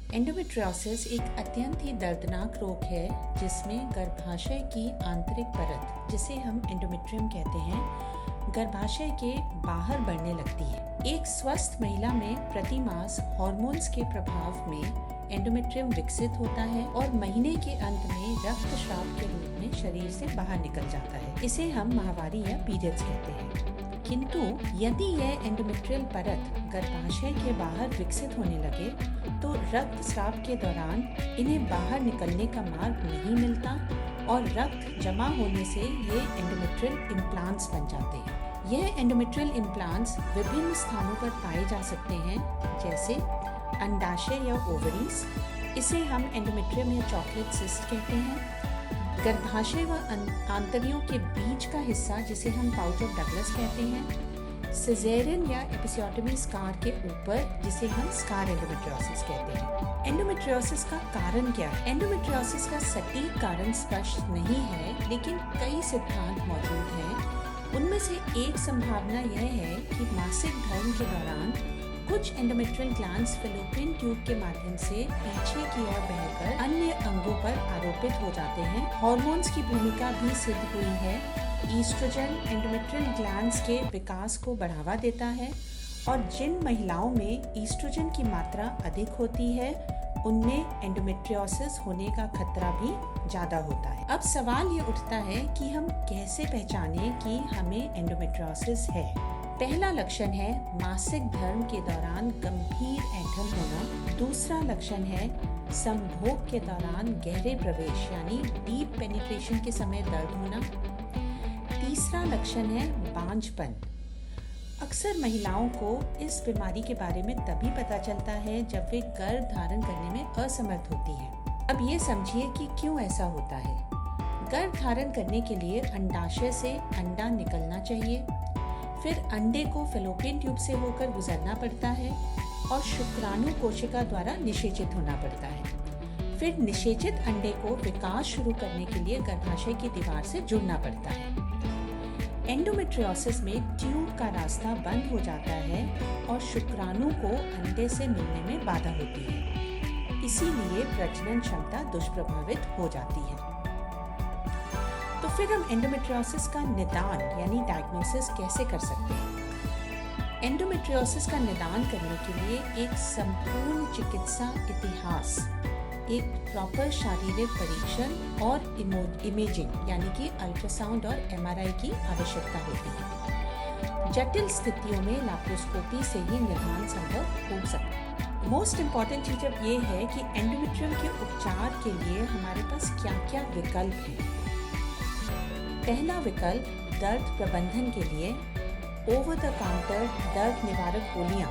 Endometriosis एक अत्यंत ही दर्दनाक रोग है जिसमें गर्भाशय की आंतरिक परत, जिसे हम एंडोमेट्रियम कहते हैं, गर्भाशय के बाहर बढ़ने लगती है। एक स्वस्थ महिला में प्रति मास हार्मोन्स के प्रभाव में एंडोमेट्रियम विकसित होता है और महीने के अंत में रक्तस्राव के रूप में शरीर से बाहर निकल जाता है। इसे हम माहवारी या पीरियड्स कहते हैं। किंतु यदि यह एंडोमेट्रियल परत गर्भाशय के बाहर विकसित होने लगे तो रक्तस्राव के दौरान इन्हें बाहर निकलने का मार्ग नहीं मिलता और रक्त जमा होने से ये एंडोमेट्रियल इम्प्लांट्स बन जाते हैं। यह एंडोमेट्रियल इम्प्लांट्स विभिन्न स्थानों पर पाए जा सकते हैं, जैसे अंडाशय या ओवरीज, इसे हम एंडोमेट्रियम या चॉकलेट सिस्ट कहते हैं। गर्भाशय व आंतड़ियों के बीच का हिस्सा, जिसे हम पाउच ऑफ डगलस कहते हैं। सिजेरियन या एपिसियोटोमी स्कार के ऊपर, जिसे हम स्कार एंडोमेट्रियोसिस कहते हैं। एंडोमेट्रियोसिस का कारण क्या है? एंडोमेट्रियोसिस का सटीक कारण स्पष्ट नहीं है, लेकिन कई सिद्धांत मौजूद हैं। उनमें से एक संभावना यह है कि मासिक धर्म के दौरान कुछ एंडोमेट्रियल ग्लैंड्स फैलोपियन ट्यूब के माध्यम से पीछे की ओर बहकर अन्य अंगों पर आरोपित हो जाते हैं। हार्मोन्स की भूमिका भी सिद्ध हुई है। ईस्ट्रोजन एंडोमेट्रियल ग्लैंड्स के विकास को बढ़ावा देता है और जिन महिलाओं में ईस्ट्रोजन की मात्रा अधिक होती है उनमें एंडोमेट्रियोसिस होने का खतरा भी ज्यादा होता है। अब सवाल ये उठता है कि हम कैसे पहचानें कि हमें एंडोमेट्रियोसिस है। पहला लक्षण है मासिक धर्म के दौरान गंभीर ऐंठन होना। दूसरा लक्षण है संभोग के दौरान गहरे प्रवेश यानी डीप पेनिट्रेशन के समय दर्द होना। तीसरा लक्षण है बांझपन। अक्सर महिलाओं को इस बीमारी के बारे में तभी पता चलता है जब वे गर्भ धारण करने में असमर्थ होती हैं। अब ये समझिए कि क्यों ऐसा होता है। गर्भ धारण करने के लिए अंडाशय से अंडा निकलना चाहिए, फिर अंडे को फैलोपियन ट्यूब से होकर गुजरना पड़ता है और शुक्राणु कोशिका द्वारा निषेचित होना पड़ता है। फिर निषेचित अंडे को विकास शुरू करने के लिए गर्भाशय की दीवार से जुड़ना पड़ता है। एंडोमेट्रियोसिस में ट्यूब का रास्ता बंद हो जाता है और शुक्राणु को अंडे से मिलने में बाधा होती है। इसीलिए प्रजनन क्षमता दुष्प्रभावित हो जाती है। तो फिर हम एंडोमेट्रियोसिस का निदान यानी डायग्नोसिस कैसे कर सकते हैं? एंडोमेट्रियोसिस का निदान करने के लिए एक संपूर्ण चिकित्सा इतिहास, एक प्रॉपर शारीरिक परीक्षण और इमेजिंग यानी कि अल्ट्रासाउंड और एमआरआई की आवश्यकता होती है। जटिल स्थितियों में लैप्रोस्कोपी से ही निदान संभव हो सकता है। मोस्ट इम्पॉर्टेंट चीज अब ये है कि एंडोमेट्रियम के उपचार के लिए हमारे पास क्या क्या विकल्प हैं। पहला विकल्प दर्द प्रबंधन के लिए ओवर द काउंटर दर्द निवारक गोलियां,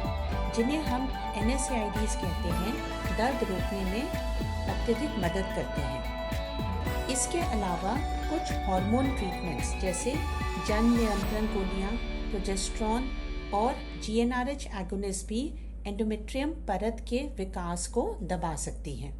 जिन्हें हम NSAIDs कहते हैं, दर्द रोकने में अत्यधिक मदद करते हैं। इसके अलावा कुछ हार्मोन ट्रीटमेंट्स जैसे जन नियंत्रण गोलियां, प्रोजेस्टेरॉन और GnRH एगोनिस्ट भी एंडोमेट्रियम परत के विकास को दबा सकती हैं।